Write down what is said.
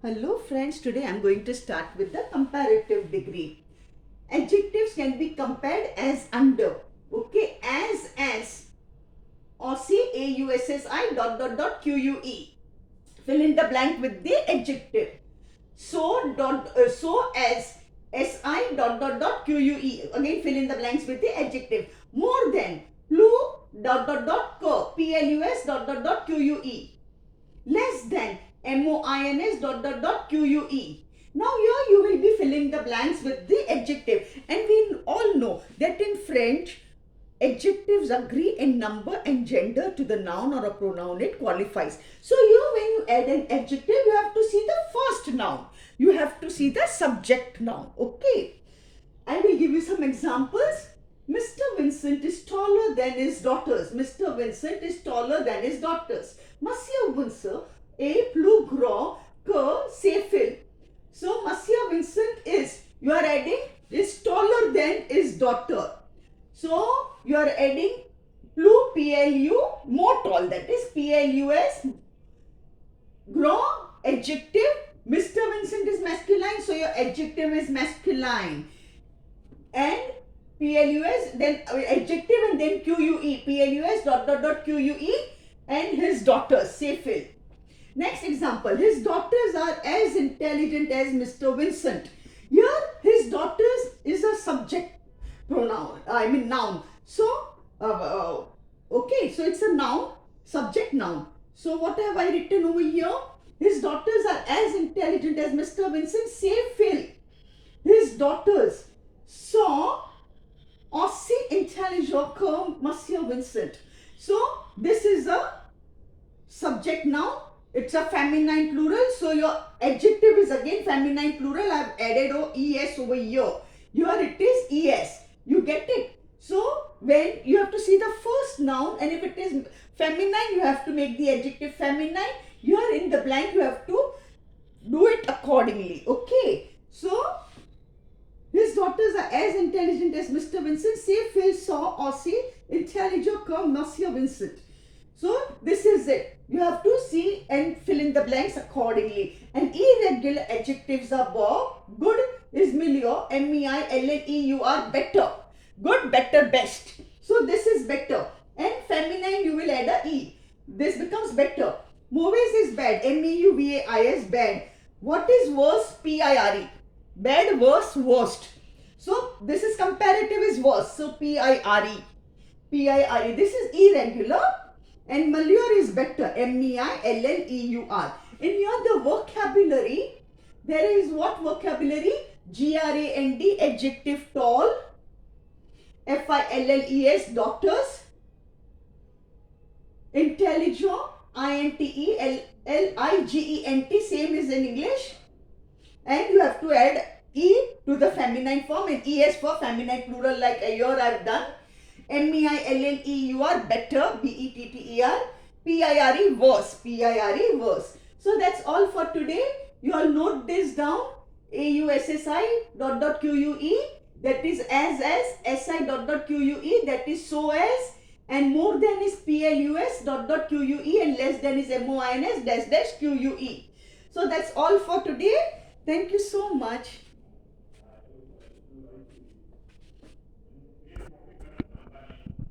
Hello friends, today I am going to start with the comparative degree. Adjectives can be compared as under, okay, as, Aussie, AUSSI, QUE. Fill in the blank with the adjective. So as, SI, QUE. Again fill in the blanks with the adjective. More than, plu, PLUS, QUE. Less than, MOINS, QUE. Now here you will be filling the blanks with the adjective, and we all know that in French adjectives agree in number and gender to the noun or a pronoun it qualifies. So here when you add an adjective, you have to see the first noun. You have to see the subject noun. Okay. I will give you some examples. Mr. Vincent is taller than his daughters. Mr. Vincent is taller than his daughters. Monsieur Vincent est plus grand que ses filles. So Monsieur Vincent is, you are adding, is taller than his daughter. So you are adding plus, PLU, more tall, that is PLUS, grand, adjective. Mr. Vincent is masculine, so your adjective is masculine. And PLUS, then adjective, and then QUE, PLUS, QUE, and his daughters, say Phil. Next example, his daughters are as intelligent as Mr. Vincent. Here, his daughters is a subject pronoun, noun. So, okay, so it's a noun, subject noun. So, what have I written over here? His daughters are as intelligent as Mr. Vincent, say Phil. His daughters sont aussi intelligents que Monsieur Vincent. So, this is a subject noun. It's a feminine plural. So, your adjective is again feminine plural. I have added ES over here. Here it is ES. You get it? So, when you have to see the first noun, and if it is feminine, you have to make the adjective feminine. Here in the blank, you have to do it accordingly. Okay. So, his daughters are as intelligent as Mr. Vincent. Say Phil saw aussi intelligent comme Monsieur Vincent. So this is it. You have to see and fill in the blanks accordingly. And irregular adjectives are good is milieu, MEILLEUR, better. Good, better, best. So this is better. And feminine you will add a E. This becomes better. Movies is bad, MEUVAIS, bad. What is worse? PIRE. Bad, worse, worst. So this is comparative is worse. So PIRE. This is irregular. And malleeur is better. MEILLEUR. In here the vocabulary, there is what vocabulary? GRAND, adjective tall. FILLES, daughters. Intelligent, INTELLIGENT, same is in English. And you have to add E to the feminine form and ES for feminine plural, like here I have done. MEILLEUR, better, BETTER. PIRE, worse, PIRE, worse. So that's all for today. You all note this down. AUSSI, QUE, that is as, SI, QUE, that is so as, and more than is PLUS, QUE, and less than is MOINS, QUE. So that's all for today. Thank you so much.